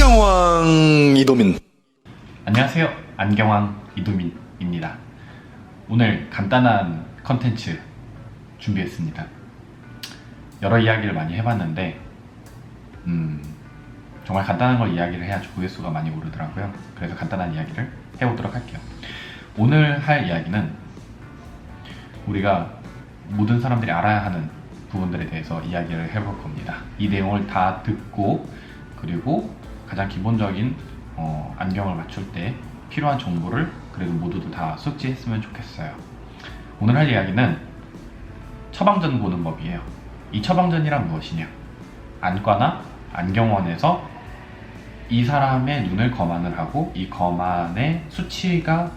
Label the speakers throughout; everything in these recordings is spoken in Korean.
Speaker 1: 안경왕 이도민.
Speaker 2: 안녕하세요. 안경왕 이도민입니다. 오늘 간단한 컨텐츠 준비했습니다. 여러 이야기를 많이 해봤는데 정말 간단한 걸 이야기를 해야 조회수가 많이 오르더라고요. 그래서 간단한 이야기를 해보도록 할게요. 오늘 할 이야기는 우리가 모든 사람들이 알아야 하는 부분들에 대해서 이야기를 해볼 겁니다. 이 내용을 다 듣고 그리고 가장 기본적인 안경을 맞출 때 필요한 정보를 그래도 모두들 다 숙지했으면 좋겠어요. 오늘 할 이야기는 처방전 보는 법이에요. 이 처방전이란 무엇이냐? 안과나 안경원에서 이 사람의 눈을 검안을 하고 이 검안의 수치가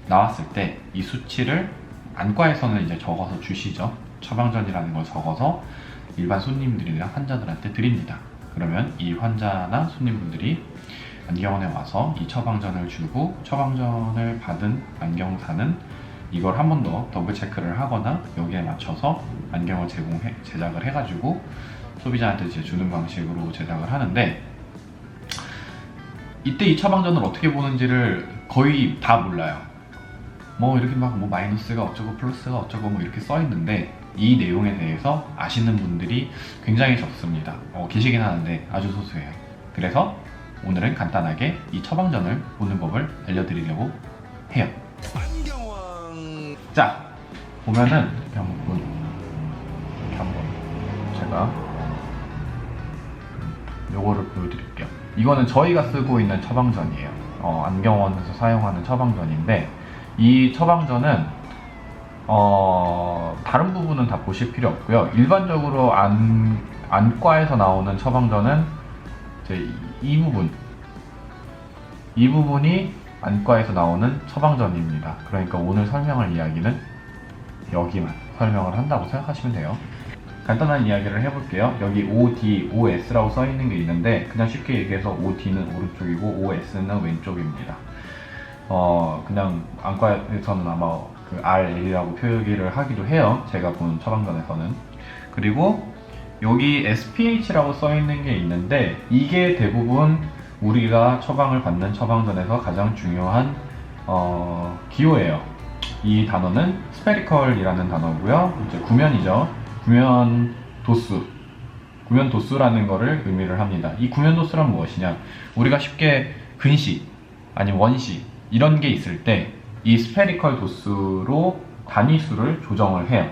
Speaker 2: 나왔을 때 이 수치를 안과에서는 이제 적어서 주시죠. 처방전이라는 걸 적어서 일반 손님들이나 환자들한테 드립니다. 그러면 이 환자나 손님분들이 안경원에 와서 이 처방전을 주고 처방전을 받은 안경사는 이걸 한 번 더 더블 체크를 하거나 여기에 맞춰서 안경을 제작을 해가지고 소비자한테 이제 주는 방식으로 제작을 하는데, 이때 이 처방전을 어떻게 보는지를 거의 다 몰라요. 뭐 이렇게 막 뭐 마이너스가 어쩌고 플러스가 어쩌고 뭐 이렇게 써 있는데 이 내용에 대해서 아시는 분들이 굉장히 적습니다. 계시긴 하는데 아주 소수예요. 그래서 오늘은 간단하게 이 처방전을 보는 법을 알려드리려고 해요.
Speaker 1: 안경왕.
Speaker 2: 자, 보면은 이렇게 한번 제가 요거를 보여드릴게요. 이거는 저희가 쓰고 있는 처방전이에요. 안경원에서 사용하는 처방전인데, 이 처방전은 다른 부분은 다 보실 필요 없고요. 일반적으로 안과에서 나오는 처방전은 이제 이 부분이 안과에서 나오는 처방전입니다. 그러니까 오늘 설명할 이야기는 여기만 설명을 한다고 생각하시면 돼요. 간단한 이야기를 해볼게요. 여기 OD, OS라고 써 있는 게 있는데, 그냥 쉽게 얘기해서 OD는 오른쪽이고 OS는 왼쪽입니다. 그냥 안과에서는 아마 그 RL이라고 표기를 하기도 해요. 제가 본 처방전에서는. 그리고 여기 SPH라고 써 있는 게 있는데, 이게 대부분 우리가 처방을 받는 처방전에서 가장 중요한 기호예요. 이 단어는 스페리컬이라는 단어고요. 이제 구면이죠. 구면 도수라는 거를 의미를 합니다. 이 구면 도수란 무엇이냐? 우리가 쉽게 근시 아니면 원시 이런 게 있을 때 이 스페리컬 도수로 단위수를 조정을 해요.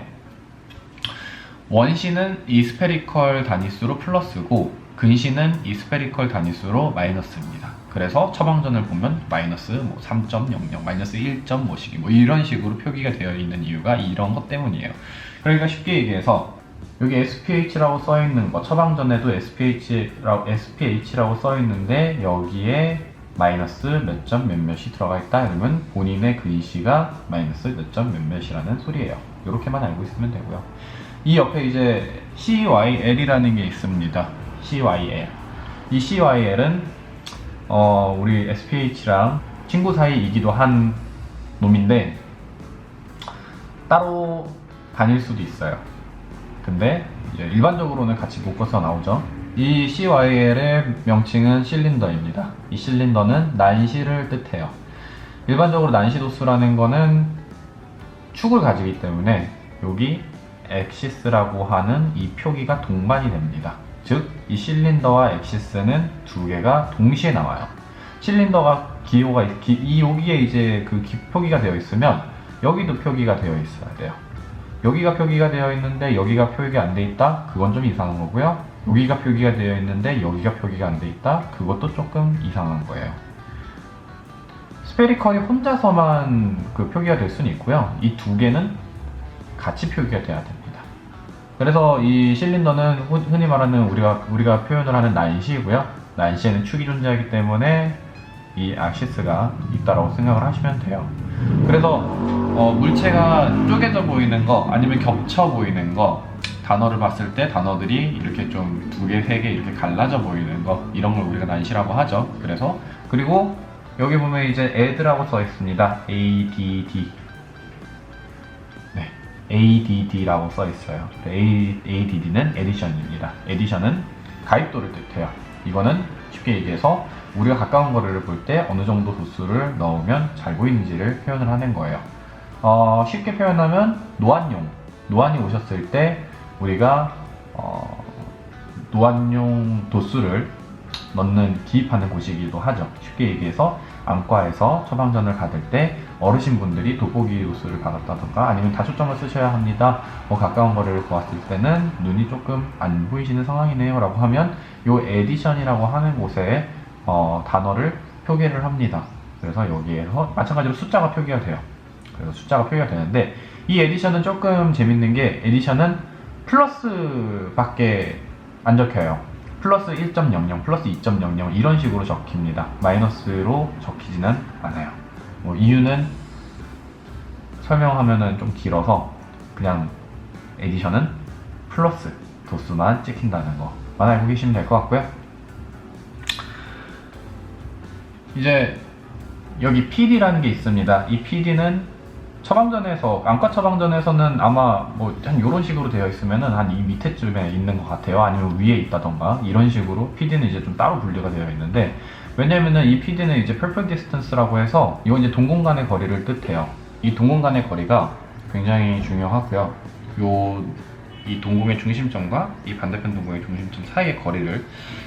Speaker 2: 원시는 이 스페리컬 단위수로 플러스고 근시는 이 스페리컬 단위수로 마이너스입니다. 그래서 처방전을 보면 마이너스 3.00, 마이너스 1.5씩 뭐 이런 식으로 표기가 되어 있는 이유가 이런 것 때문이에요. 그러니까 쉽게 얘기해서 여기 SPH라고 써 있는 거, 처방전에도 SPH라고 써 있는데 여기에 마이너스 몇 점 몇몇이 들어가 있다 그러면 본인의 근시가 마이너스 몇 점 몇몇이라는 소리예요. 이렇게만 알고 있으면 되고요. 이 옆에 이제 CYL이라는 게 있습니다. CYL. 이 CYL은 우리 SPH랑 친구 사이이기도 한 놈인데 따로 다닐 수도 있어요. 근데 이제 일반적으로는 같이 묶어서 나오죠. 이 CYL의 명칭은 실린더입니다. 이 실린더는 난시를 뜻해요. 일반적으로 난시 도수라는 거는 축을 가지기 때문에 여기 엑시스라고 하는 이 표기가 동반이 됩니다. 즉, 이 실린더와 엑시스는 두 개가 동시에 나와요. 실린더가 기호가 여기에 이제 그 표기가 되어 있으면 여기도 표기가 되어 있어야 돼요. 여기가 표기가 되어 있는데 여기가 표기가 안 돼 있다? 그건 좀 이상한 거고요. 여기가 표기가 되어 있는데 여기가 표기가 안 돼 있다? 그것도 조금 이상한 거예요. 스페리컬이 혼자서만 그 표기가 될 수는 있고요. 이 두 개는 같이 표기가 돼야 됩니다. 그래서 이 실린더는 흔히 말하는 우리가 표현을 하는 난시이고요. 난시에는 축이 존재하기 때문에 이 악시스가 있다라고 생각을 하시면 돼요. 그래서 물체가 쪼개져 보이는 거 아니면 겹쳐 보이는 거, 단어를 봤을 때 단어들이 이렇게 좀 두 개, 세 개 이렇게 갈라져 보이는 거, 이런 걸 우리가 난시라고 하죠. 그리고 여기 보면 이제 add라고 써 있습니다. ADD. 네, ADD라고 써 있어요. ADD는 에디션입니다. 에디션은 가입도를 뜻해요. 이거는 쉽게 얘기해서 우리가 가까운 거리를 볼 때 어느 정도 도수를 넣으면 잘 보이는지를 표현을 하는 거예요. 쉽게 표현하면 노안이 오셨을 때 우리가 노안용 도수를 넣는 기입하는 곳이기도 하죠. 쉽게 얘기해서 안과에서 처방전을 받을 때 어르신분들이 돋보기 도수를 받았다던가 아니면 다초점을 쓰셔야 합니다. 가까운 거리를 보았을 때는 눈이 조금 안 보이시는 상황이네요 라고 하면 이 에디션이라고 하는 곳에 단어를 표기를 합니다. 그래서 여기에서 마찬가지로 숫자가 표기가 돼요. 그래서 숫자가 표기가 되는데 이 에디션은 조금 재밌는 게 에디션은 플러스밖에 안 적혀요. 플러스 1.00, 플러스 2.00 이런 식으로 적힙니다. 마이너스로 적히지는 않아요. 이유는 설명하면은 좀 길어서 그냥 에디션은 플러스 도수만 찍힌다는 거만 알고 계시면 될 것 같고요. 이제 여기 PD라는 게 있습니다. 이 PD는 처방전에서, 안과 처방전에서는 아마 한 이런 식으로 되어 있으면은 한 이 밑에쯤에 있는 것 같아요. 아니면 위에 있다던가 이런 식으로 PD는 이제 좀 따로 분류가 되어 있는데, 왜냐면은 이 PD는 이제 perfect distance라고 해서 이건 이제 동공간의 거리를 뜻해요. 이 동공간의 거리가 굉장히 중요하고요. 이 동공의 중심점과 이 반대편 동공의 중심점 사이의 거리를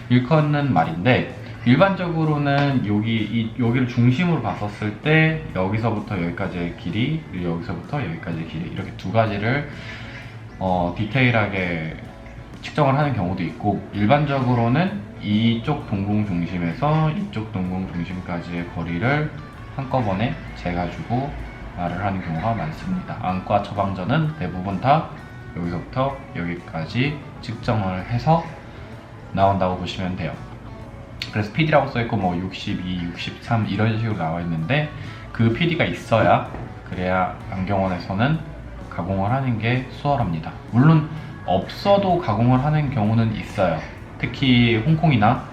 Speaker 2: 일컫는 말인데, 일반적으로는 여기를 중심으로 봤었을 때 여기서부터 여기까지의 길이, 그리고 여기서부터 여기까지의 길이, 이렇게 두 가지를 디테일하게 측정을 하는 경우도 있고, 일반적으로는 이쪽 동공 중심에서 이쪽 동공 중심까지의 거리를 한꺼번에 재가지고 말을 하는 경우가 많습니다. 안과 처방전은 대부분 다 여기서부터 여기까지 측정을 해서 나온다고 보시면 돼요. 그래서 PD라고 써있고 62, 63 이런 식으로 나와 있는데, 그 PD가 있어야 그래야 안경원에서는 가공을 하는 게 수월합니다. 물론 없어도 가공을 하는 경우는 있어요. 특히 홍콩이나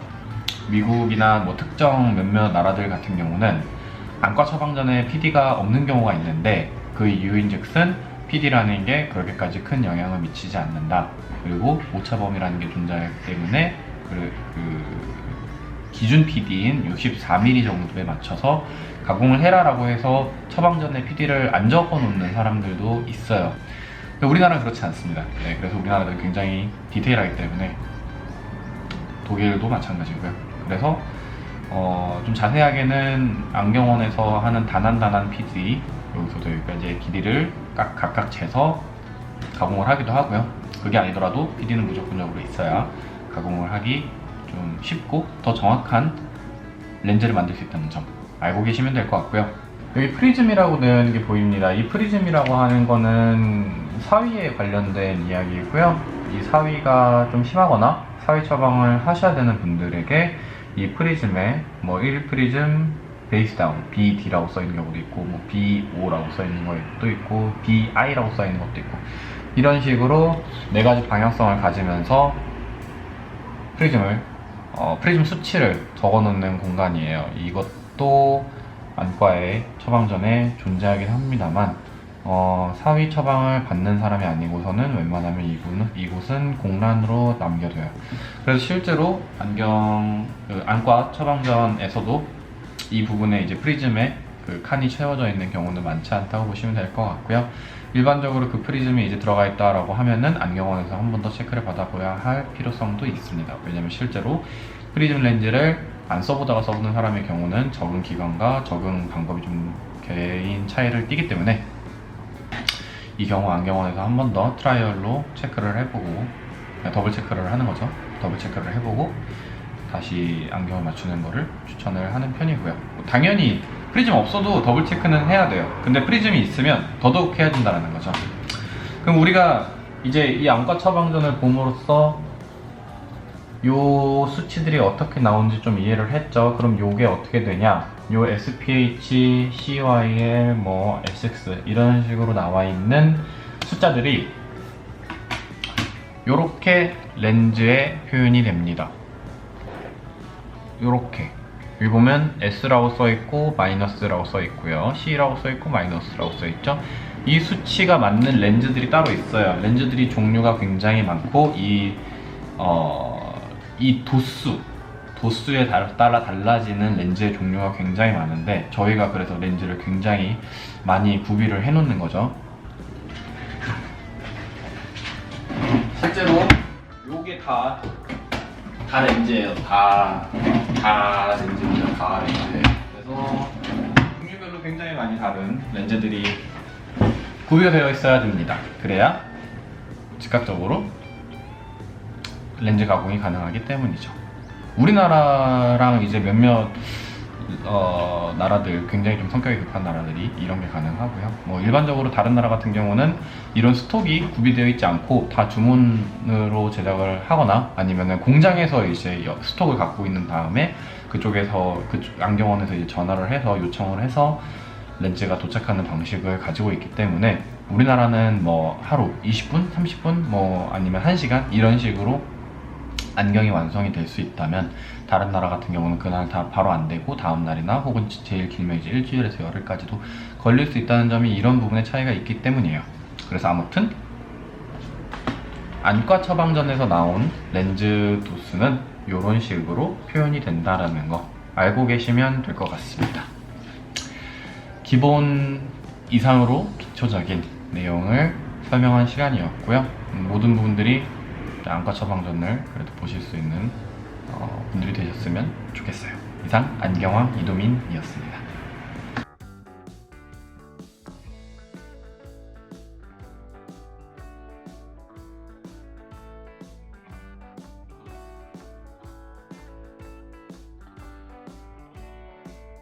Speaker 2: 미국이나 특정 몇몇 나라들 같은 경우는 안과 처방전에 PD가 없는 경우가 있는데, 그 이유인즉슨 PD라는 게 그렇게까지 큰 영향을 미치지 않는다. 그리고 오차범위라는 게 존재하기 때문에 그 기준 PD인 64mm 정도에 맞춰서 가공을 해라라고 해서 처방전에 PD를 안 적어 놓는 사람들도 있어요. 근데 우리나라는 그렇지 않습니다. 네, 그래서 우리나라는 굉장히 디테일하기 때문에, 독일도 마찬가지고요. 그래서 좀 자세하게는 안경원에서 하는 단한 PD, 여기서도 여기까지의 길이를 각각 재서 가공을 하기도 하고요. 그게 아니더라도 PD는 무조건적으로 있어야 가공을 하기 좀 쉽고 더 정확한 렌즈를 만들 수 있다는 점 알고 계시면 될 것 같고요. 여기 프리즘이라고 되어 있는 게 보입니다. 이 프리즘이라고 하는 거는 사위에 관련된 이야기이고요. 이 사위가 좀 심하거나 사위 처방을 하셔야 되는 분들에게 이 프리즘에 1 프리즘 베이스 다운 BD라고 써 있는 경우도 있고, BO라고 써 있는 것도 있고, BI라고 써 있는 것도 있고, 이런 식으로 네 가지 방향성을 가지면서 프리즘 수치를 적어 놓는 공간이에요. 이것도 안과의 처방전에 존재하긴 합니다만, 사위 처방을 받는 사람이 아니고서는 웬만하면 이곳은 공란으로 남겨둬요. 그래서 실제로 안과 처방전에서도 이 부분에 이제 프리즘에 그 칸이 채워져 있는 경우는 많지 않다고 보시면 될 것 같고요. 일반적으로 그 프리즘이 이제 들어가 있다라고 하면은 안경원에서 한 번 더 체크를 받아봐야 할 필요성도 있습니다. 왜냐면 실제로 프리즘 렌즈를 안 써보다가 써보는 사람의 경우는 적응 기간과 적응 방법이 좀 개인 차이를 띠기 때문에, 이 경우 안경원에서 한 번 더 트라이얼로 체크를 해보고, 더블 체크를 하는 거죠. 더블 체크를 해보고 다시 안경을 맞추는 거를 추천을 하는 편이고요. 당연히 프리즘 없어도 더블 체크는 해야 돼요. 근데 프리즘이 있으면 더더욱 해야 된다는 거죠. 그럼 우리가 이제 이 안과 처방전을 봄으로써 요 수치들이 어떻게 나오는지 좀 이해를 했죠. 그럼 요게 어떻게 되냐? 요 SPH, CYL, SX 이런 식으로 나와 있는 숫자들이 요렇게 렌즈에 표현이 됩니다. 요렇게 여기 보면 S라고 써있고 마이너스라고 써있고요, C라고 써있고 마이너스라고 써있죠. 이 수치가 맞는 렌즈들이 따로 있어요. 렌즈들이 종류가 굉장히 많고 이 도수, 도수에 따라 달라지는 렌즈의 종류가 굉장히 많은데 저희가 그래서 렌즈를 굉장히 많이 구비를 해 놓는 거죠. 실제로 요게 다 렌즈예요. 다 렌즈입니다. 다 렌즈. 그래서 종류별로 굉장히 많이 다른 렌즈들이 구비가 되어 있어야 됩니다. 그래야 즉각적으로 렌즈 가공이 가능하기 때문이죠. 우리나라랑 이제 몇몇 나라들, 굉장히 좀 성격이 급한 나라들이 이런 게 가능하고요. 뭐 일반적으로 다른 나라 같은 경우는 이런 스톡이 구비되어 있지 않고 다 주문으로 제작을 하거나 아니면은 공장에서 이제 스톡을 갖고 있는 다음에 그쪽에서 안경원에서 이제 전화를 해서 요청을 해서 렌즈가 도착하는 방식을 가지고 있기 때문에 우리나라는 뭐 하루 20분, 30분, 뭐 아니면 1시간 이런 식으로 안경이 완성이 될 수 있다면 다른 나라 같은 경우는 그날 다 바로 안 되고 다음 날이나 혹은 제일 길면 이제 일주일에서 열흘까지도 걸릴 수 있다는 점이 이런 부분의 차이가 있기 때문이에요. 그래서 아무튼 안과 처방전에서 나온 렌즈 도수는 이런 식으로 표현이 된다라는 거 알고 계시면 될 것 같습니다. 기본 이상으로 기초적인 내용을 설명한 시간이었고요. 모든 분들이 안과 처방전을 그래도 보실 수 있는 분들이 되셨으면 좋겠어요. 이상 안경왕 이도민이었습니다.